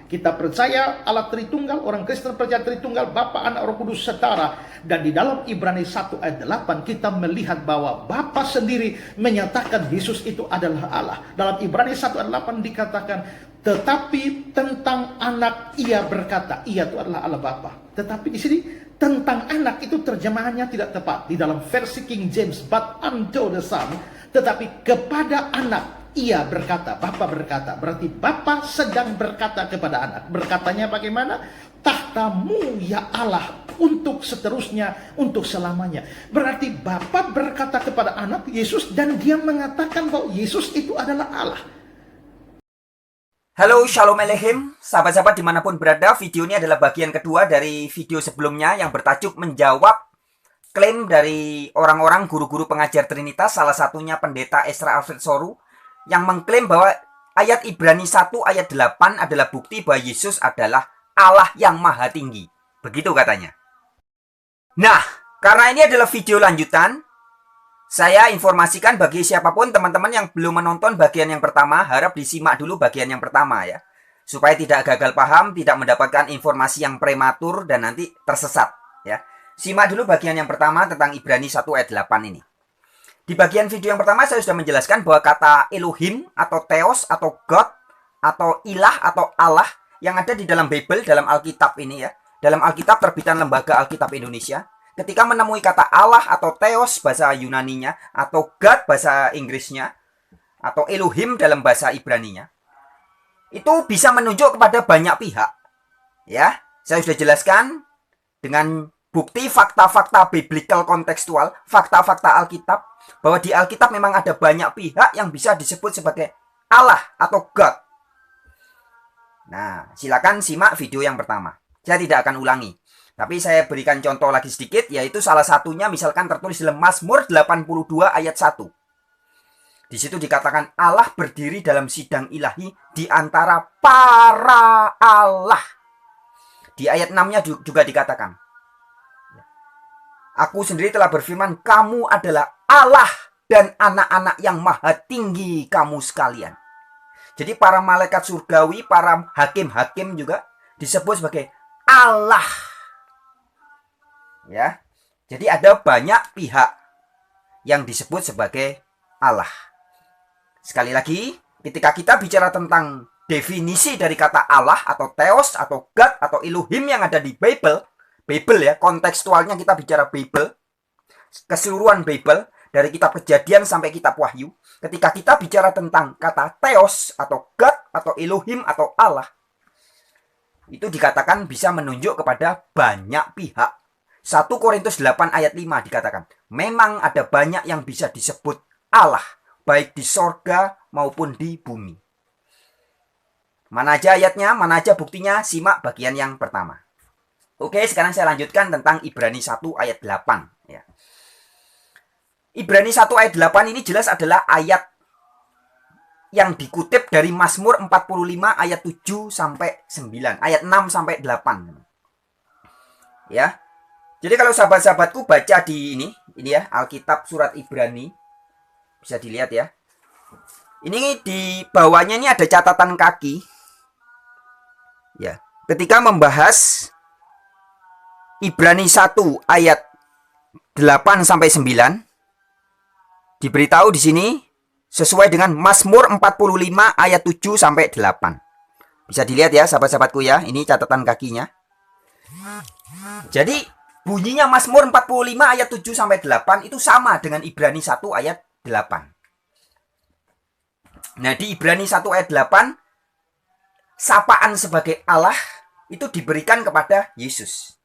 Kita percaya Allah Tritunggal, orang Kristen percaya Tritunggal, Bapa, Anak, Roh Kudus setara. Dan di dalam Ibrani 1 ayat 8 kita melihat bahwa Bapa sendiri menyatakan Yesus itu adalah Allah. Dalam Ibrani 1 ayat 8 dikatakan, tetapi tentang anak ia berkata, ia itu adalah Allah Bapa. Tetapi di sini tentang anak itu terjemahannya tidak tepat. Di dalam versi King James, but unto the Son, tetapi kepada anak ia berkata, Bapa berkata. Berarti Bapa sedang berkata kepada anak. Berkatanya bagaimana? Tahtamu ya Allah, untuk seterusnya, untuk selamanya. Berarti Bapa berkata kepada anak Yesus, dan dia mengatakan bahwa Yesus itu adalah Allah. Halo, Shalom Aleichem, sahabat-sahabat dimanapun berada. Video ini adalah bagian kedua dari video sebelumnya yang bertajuk menjawab klaim dari orang-orang guru-guru pengajar Trinitas, salah satunya Pendeta Ezra Alfred Soru, yang mengklaim bahwa ayat Ibrani 1 ayat 8 adalah bukti bahwa Yesus adalah Allah yang maha tinggi. Begitu katanya. Nah, karena ini adalah video lanjutan, saya informasikan bagi siapapun teman-teman yang belum menonton bagian yang pertama, harap disimak dulu bagian yang pertama ya. Supaya tidak gagal paham, tidak mendapatkan informasi yang prematur dan nanti tersesat ya. Simak dulu bagian yang pertama tentang Ibrani 1 ayat 8 ini. Di bagian video yang pertama saya sudah menjelaskan bahwa kata Elohim atau Theos atau God atau ilah atau Allah yang ada di dalam Bible, dalam Alkitab ini ya. Dalam Alkitab terbitan Lembaga Alkitab Indonesia. Ketika menemui kata Allah atau Theos bahasa Yunaninya atau God bahasa Inggrisnya atau Elohim dalam bahasa Ibraninya, itu bisa menunjuk kepada banyak pihak. Ya, saya sudah jelaskan dengan bukti fakta-fakta biblical kontekstual, fakta-fakta Alkitab, bahwa di Alkitab memang ada banyak pihak yang bisa disebut sebagai Allah atau God. Nah, silakan simak video yang pertama. Saya tidak akan ulangi. Tapi saya berikan contoh lagi sedikit, yaitu salah satunya misalkan tertulis dalam Mazmur 82 ayat 1. Di situ dikatakan Allah berdiri dalam sidang ilahi di antara para Allah. Di ayat 6-nya juga dikatakan, Aku sendiri telah berfirman, kamu adalah Allah dan anak-anak yang maha tinggi kamu sekalian. Jadi para malaikat surgawi, para hakim-hakim juga disebut sebagai Allah. Ya. Jadi ada banyak pihak yang disebut sebagai Allah. Sekali lagi, ketika kita bicara tentang definisi dari kata Allah atau Theos atau God atau Elohim yang ada di Bible ya, kontekstualnya kita bicara Bible, keseluruhan Bible, dari kitab Kejadian sampai kitab Wahyu. Ketika kita bicara tentang kata Theos atau God atau Elohim atau Allah, itu dikatakan bisa menunjuk kepada banyak pihak. 1 Korintus 8 ayat 5 dikatakan, memang ada banyak yang bisa disebut Allah, baik di sorga maupun di bumi. Mana aja ayatnya, mana aja buktinya, simak bagian yang pertama. Oke, sekarang saya lanjutkan tentang Ibrani 1 ayat 8. Ya. Ibrani 1 ayat 8 ini jelas adalah ayat yang dikutip dari Mazmur 45 ayat 7 sampai 9. Ayat 6 sampai 8. Ya. Jadi kalau sahabat-sahabatku baca di ini ya, Alkitab surat Ibrani. Bisa dilihat ya. Ini di bawahnya ini ada catatan kaki. Ya. Ketika membahas Ibrani 1 ayat 8 sampai 9 diberitahu di sini sesuai dengan Mazmur 45 ayat 7 sampai 8. Bisa dilihat ya sahabat-sahabatku ya, ini catatan kakinya. Jadi bunyinya Mazmur 45 ayat 7 sampai 8 itu sama dengan Ibrani 1 ayat 8. Nah, di Ibrani 1 ayat 8 sapaan sebagai Allah itu diberikan kepada Yesus.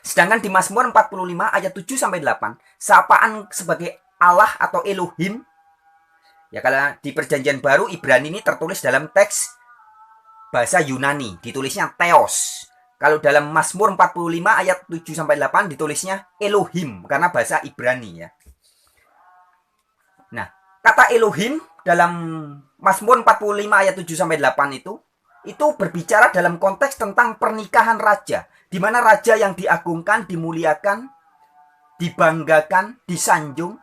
Sedangkan di Mazmur 45 ayat 7 sampai 8, sapaan sebagai Allah atau Elohim, ya kalau di Perjanjian Baru Ibrani ini tertulis dalam teks bahasa Yunani, ditulisnya Theos. Kalau dalam Mazmur 45 ayat 7 sampai 8 ditulisnya Elohim karena bahasa Ibrani ya. Nah, kata Elohim dalam Mazmur 45 ayat 7 sampai 8 itu berbicara dalam konteks tentang pernikahan raja, di mana raja yang diagungkan, dimuliakan, dibanggakan, disanjung,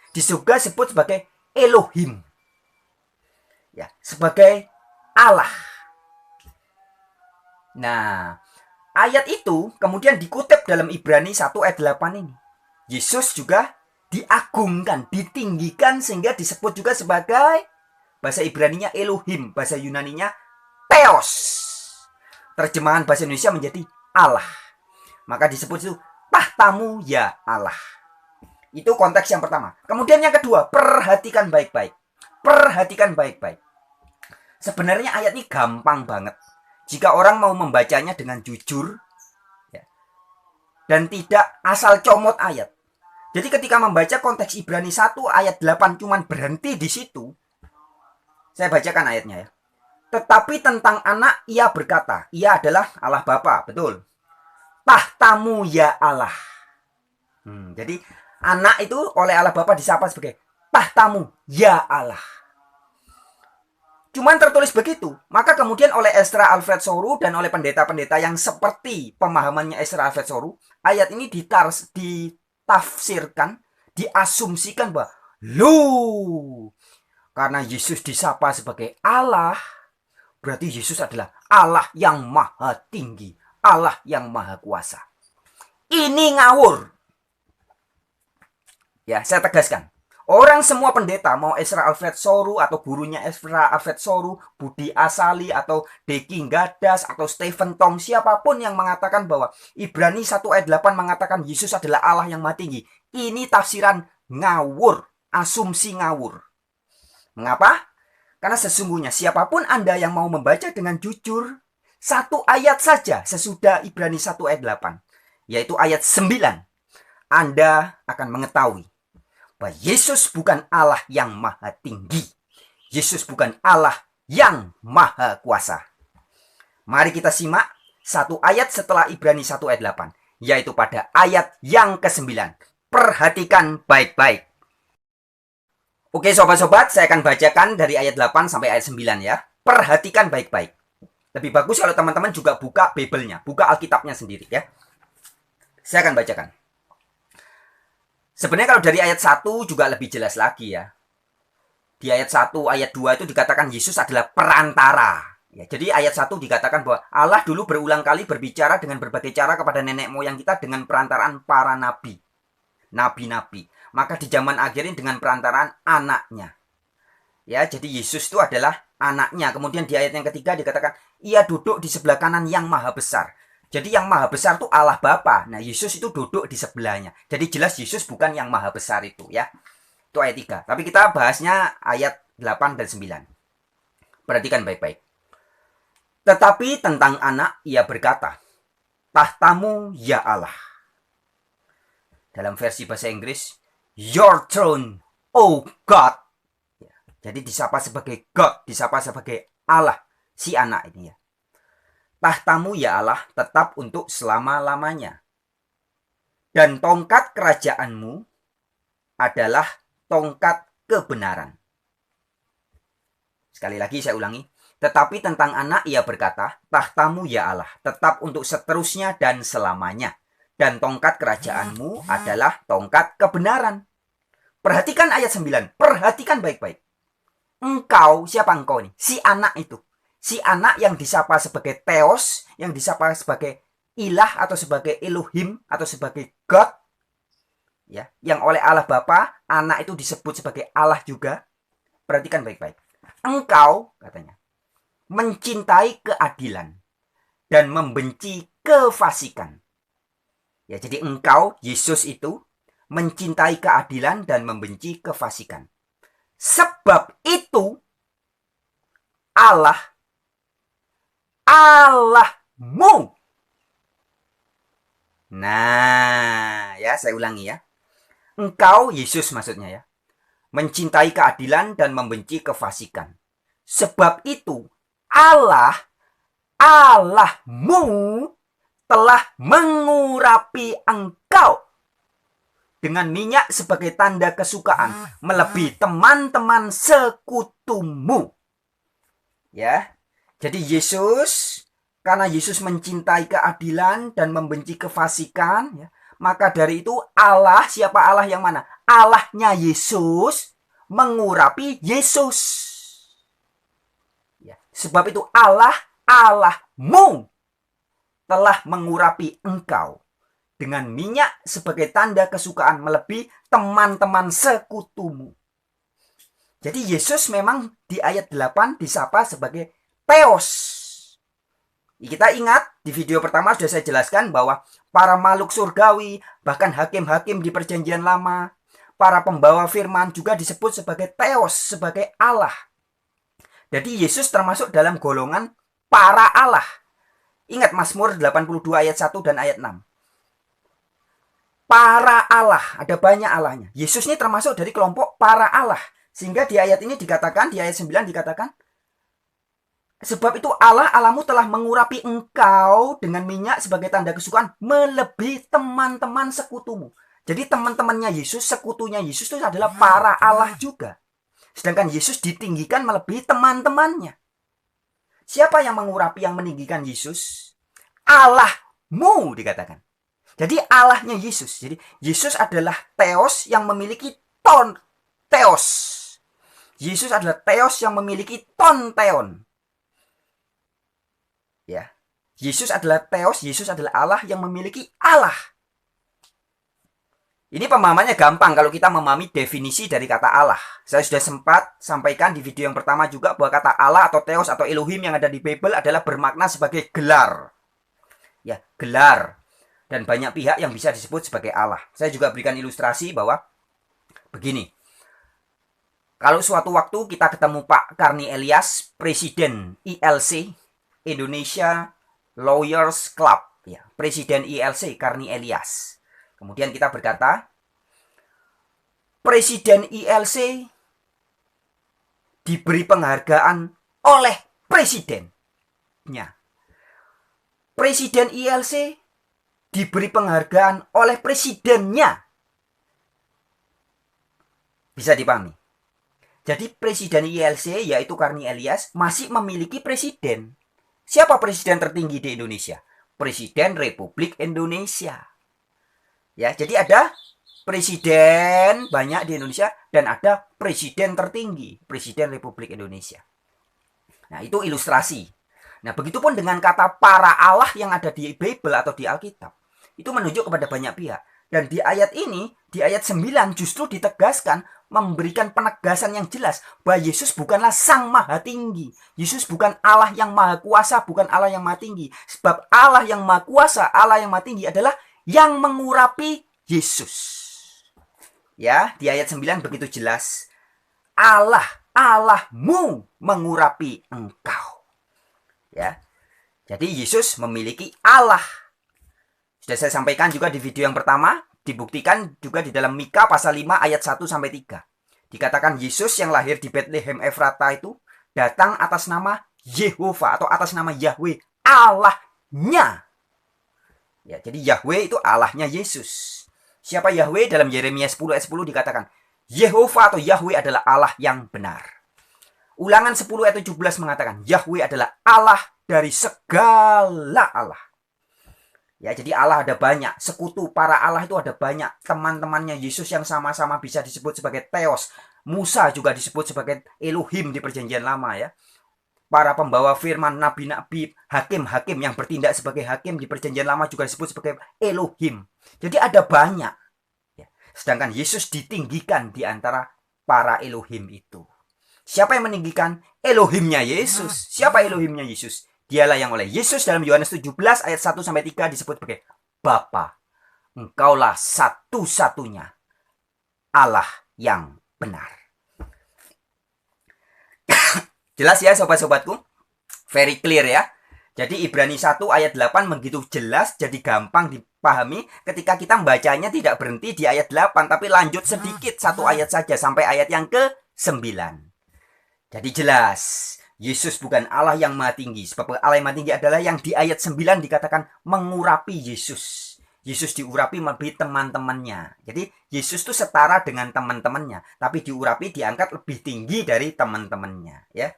di surga disebut sebagai Elohim. Ya, sebagai Allah. Nah, ayat itu kemudian dikutip dalam Ibrani 1 ayat 8 ini. Yesus juga diagungkan, ditinggikan sehingga disebut juga sebagai, bahasa Ibraninya Elohim, bahasa Yunaninya Theos. Terjemahan bahasa Indonesia menjadi Allah. Maka disebut itu tahtamu ya Allah. Itu konteks yang pertama. Kemudian yang kedua, perhatikan baik-baik. Perhatikan baik-baik. Sebenarnya ayat ini gampang banget. Jika orang mau membacanya dengan jujur ya, dan tidak asal comot ayat. Jadi ketika membaca konteks Ibrani 1 ayat 8 cuman berhenti di situ. Saya bacakan ayatnya ya. Tetapi tentang anak ia berkata, ia adalah Allah Bapa, betul. Tahtamu ya Allah. Jadi anak itu oleh Allah Bapa disapa sebagai tahtamu ya Allah. Cuman tertulis begitu, maka kemudian oleh Ezra Alfred Soru dan oleh pendeta-pendeta yang seperti pemahamannya Ezra Alfred Soru, ayat ini ditafsirkan, diasumsikan bahwa karena Yesus disapa sebagai Allah, berarti Yesus adalah Allah yang maha tinggi, Allah yang maha kuasa. Ini ngawur. Ya, saya tegaskan. Orang semua pendeta, mau Ezra Alfred Soru atau gurunya Ezra Alfred Soru, Budi Asali atau Deki Gadas atau Stephen Tong, siapapun yang mengatakan bahwa Ibrani 1 ayat 8 mengatakan Yesus adalah Allah yang maha tinggi. Ini tafsiran ngawur, asumsi ngawur. Mengapa? Karena sesungguhnya siapapun Anda yang mau membaca dengan jujur, satu ayat saja sesudah Ibrani 1 ayat 8, yaitu ayat 9, Anda akan mengetahui bahwa Yesus bukan Allah yang maha tinggi. Yesus bukan Allah yang maha kuasa. Mari kita simak satu ayat setelah Ibrani 1 ayat 8, yaitu pada ayat yang ke-9. Perhatikan baik-baik. Oke sobat-sobat, saya akan bacakan dari ayat 8 sampai ayat 9 ya. Perhatikan baik-baik. Lebih bagus kalau teman-teman juga buka Bible-nya, buka Alkitabnya sendiri ya. Saya akan bacakan. Sebenarnya kalau dari ayat 1 juga lebih jelas lagi ya. Di ayat 1, ayat 2 itu dikatakan Yesus adalah perantara. Ya, jadi ayat 1 dikatakan bahwa Allah dulu berulang kali berbicara dengan berbagai cara kepada nenek moyang kita dengan perantaraan para nabi. Nabi-nabi. Maka di zaman akhir ini dengan perantaraan anaknya. Ya, jadi Yesus itu adalah anaknya. Kemudian di ayat yang ketiga dikatakan, ia duduk di sebelah kanan yang maha besar. Jadi yang maha besar itu Allah Bapa. Nah, Yesus itu duduk di sebelahnya. Jadi jelas Yesus bukan yang maha besar itu ya. Itu ayat 3. Tapi kita bahasnya ayat 8 dan 9. Perhatikan baik-baik. Tetapi tentang anak ia berkata, tahtamu ya Allah. Dalam versi bahasa Inggris, your throne, oh God. Jadi disapa sebagai God, disapa sebagai Allah si anak ini ya. Tahtamu ya Allah tetap untuk selama-lamanya. Dan tongkat kerajaanmu adalah tongkat kebenaran. Sekali lagi saya ulangi. Tetapi tentang anak ia berkata, tahtamu ya Allah tetap untuk seterusnya dan selamanya. Dan tongkat kerajaanmu adalah tongkat kebenaran. Perhatikan ayat 9. Perhatikan baik-baik. Engkau, siapa engkau ini? Si anak itu. Si anak yang disapa sebagai Theos, yang disapa sebagai ilah atau sebagai Elohim atau sebagai God, ya, yang oleh Allah Bapa, anak itu disebut sebagai Allah juga. Perhatikan baik-baik. Engkau, katanya, mencintai keadilan dan membenci kefasikan. Ya, jadi engkau, Yesus itu mencintai keadilan dan membenci kefasikan. Sebab itu Allahmu. Nah, ya saya ulangi ya. Engkau, Yesus maksudnya ya, mencintai keadilan dan membenci kefasikan. Sebab itu Allahmu telah mengurapi engkau dengan minyak sebagai tanda kesukaan melebihi teman-teman sekutumu. Ya. Jadi Yesus, karena Yesus mencintai keadilan dan membenci kefasikan, ya, maka dari itu Allah, siapa Allah yang mana? Allahnya Yesus mengurapi Yesus. Ya. Sebab itu Allahmu. telah mengurapi engkau dengan minyak sebagai tanda kesukaan melebihi teman-teman sekutumu. Jadi Yesus memang di ayat 8 disapa sebagai Theos. Kita ingat di video pertama sudah saya jelaskan bahwa para makhluk surgawi, bahkan hakim-hakim di perjanjian lama, para pembawa firman juga disebut sebagai Theos, sebagai Allah. Jadi Yesus termasuk dalam golongan para Allah. Ingat Mazmur 82 ayat 1 dan ayat 6. Para Allah, ada banyak Allahnya. Yesus ini termasuk dari kelompok para Allah. Sehingga di ayat ini dikatakan, di ayat 9 dikatakan, sebab itu Allah, Allahmu telah mengurapi engkau dengan minyak sebagai tanda kesukaan melebihi teman-teman sekutumu. Jadi teman-temannya Yesus, sekutunya Yesus itu adalah para Allah juga. Sedangkan Yesus ditinggikan melebihi teman-temannya. Siapa yang mengurapi, yang meninggikan Yesus? Allahmu dikatakan. Jadi Allahnya Yesus. Jadi Yesus adalah Theos yang memiliki Theos. Yesus adalah Theos yang memiliki Theon. Ya. Yesus adalah Theos, Yesus adalah Allah yang memiliki Allah. Ini pemahamannya gampang kalau kita memahami definisi dari kata Allah. Saya sudah sempat sampaikan di video yang pertama juga bahwa kata Allah atau Theos atau Elohim yang ada di Bible adalah bermakna sebagai gelar. Ya, gelar. Dan banyak pihak yang bisa disebut sebagai Allah. Saya juga berikan ilustrasi bahwa begini. Kalau suatu waktu kita ketemu Pak Karni Elias, Presiden ILC, Indonesia Lawyers Club. Ya, Presiden ILC Karni Elias. Kemudian kita berkata, Presiden ILC diberi penghargaan oleh presidennya. Presiden ILC diberi penghargaan oleh presidennya. Bisa dipahami? Jadi Presiden ILC yaitu Karni Elias masih memiliki presiden. Siapa presiden tertinggi di Indonesia? Presiden Republik Indonesia. Ya, jadi ada presiden banyak di Indonesia dan ada presiden tertinggi, Presiden Republik Indonesia. Nah, itu ilustrasi. Nah, begitupun dengan kata para Allah yang ada di Bible atau di Alkitab. Itu menunjuk kepada banyak pihak. Dan di ayat ini, di ayat 9 justru ditegaskan, memberikan penegasan yang jelas bahwa Yesus bukanlah Sang Maha Tinggi. Yesus bukan Allah yang Maha Kuasa, bukan Allah yang Maha Tinggi. Sebab Allah yang Maha Kuasa, Allah yang Maha Tinggi adalah yang mengurapi Yesus. Ya, di ayat 9 begitu jelas. Allahmu mengurapi engkau. Ya. Jadi Yesus memiliki Allah. Sudah saya sampaikan juga di video yang pertama, dibuktikan juga di dalam Mika pasal 5 ayat 1 sampai 3. Dikatakan Yesus yang lahir di Bethlehem Efrata itu datang atas nama Yehova atau atas nama Yahweh, Allahnya. Ya, jadi Yahweh itu Allahnya Yesus. Siapa Yahweh? Dalam Yeremia 10 ayat 10 dikatakan, Yehova atau Yahweh adalah Allah yang benar. Ulangan 10 ayat 17 mengatakan, Yahweh adalah Allah dari segala Allah. Ya, jadi Allah ada banyak. Sekutu para Allah itu ada banyak. Teman-temannya Yesus yang sama-sama bisa disebut sebagai Theos. Musa juga disebut sebagai Elohim di perjanjian lama ya. Para pembawa firman, nabi-nabi, hakim-hakim yang bertindak sebagai hakim di perjanjian lama juga disebut sebagai Elohim. Jadi ada banyak. Ya. Sedangkan Yesus ditinggikan di antara para Elohim itu. Siapa yang meninggikan? Elohimnya Yesus. Siapa Elohimnya Yesus? Dialah yang oleh Yesus dalam Yohanes 17 ayat 1 sampai 3 disebut sebagai Bapa. Engkaulah satu-satunya Allah yang benar. Jelas ya sobat-sobatku? Very clear ya. Jadi Ibrani 1 ayat 8 begitu jelas, jadi gampang dipahami ketika kita membacanya tidak berhenti di ayat 8, tapi lanjut sedikit satu ayat saja sampai ayat yang ke-9. Jadi jelas, Yesus bukan Allah yang maha tinggi. Sebab Allah yang maha tinggi adalah yang di ayat 9 dikatakan mengurapi Yesus. Yesus diurapi melebihi teman-temannya. Jadi Yesus itu setara dengan teman-temannya, tapi diurapi diangkat lebih tinggi dari teman-temannya ya.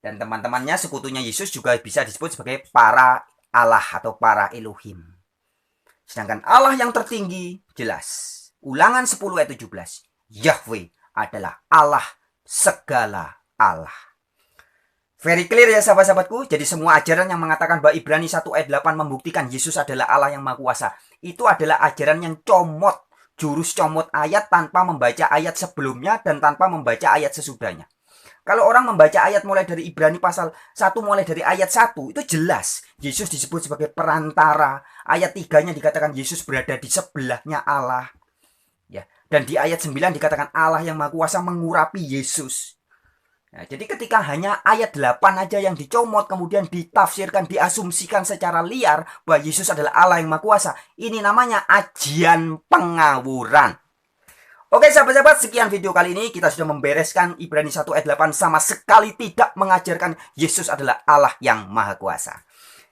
Dan teman-temannya sekutunya Yesus juga bisa disebut sebagai para Allah atau para Elohim. Sedangkan Allah yang tertinggi jelas. Ulangan 10 ayat 17. Yahweh adalah Allah segala Allah. Very clear ya sahabat-sahabatku. Jadi semua ajaran yang mengatakan bahwa Ibrani 1 ayat 8 membuktikan Yesus adalah Allah yang Maha Kuasa, itu adalah ajaran yang comot, jurus comot ayat tanpa membaca ayat sebelumnya dan tanpa membaca ayat sesudahnya. Kalau orang membaca ayat mulai dari Ibrani pasal 1 mulai dari ayat 1, itu jelas Yesus disebut sebagai perantara. Ayat 3-nya dikatakan Yesus berada di sebelahnya Allah. Ya, dan di ayat 9 dikatakan Allah yang Maha Kuasa mengurapi Yesus. Nah, jadi ketika hanya ayat 8 aja yang dicomot, kemudian ditafsirkan, diasumsikan secara liar bahwa Yesus adalah Allah yang Maha Kuasa, ini namanya ajian pengawuran. Oke sahabat-sahabat, sekian video kali ini. Kita sudah membereskan Ibrani 1 ayat 8 sama sekali tidak mengajarkan Yesus adalah Allah yang Maha Kuasa.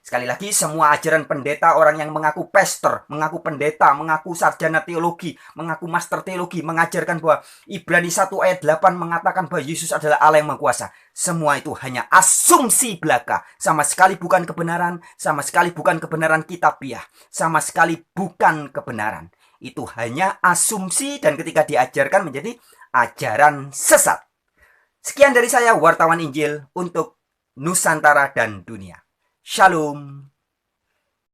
Sekali lagi, semua ajaran pendeta, orang yang mengaku pastor, mengaku pendeta, mengaku sarjana teologi, mengaku master teologi, mengajarkan bahwa Ibrani 1 ayat 8 mengatakan bahwa Yesus adalah Allah yang Maha Kuasa. Semua itu hanya asumsi belaka. Sama sekali bukan kebenaran, sama sekali bukan kebenaran kitabiah, sama sekali bukan kebenaran. Itu hanya asumsi dan ketika diajarkan menjadi ajaran sesat. Sekian dari saya, wartawan Injil untuk Nusantara dan dunia. Shalom.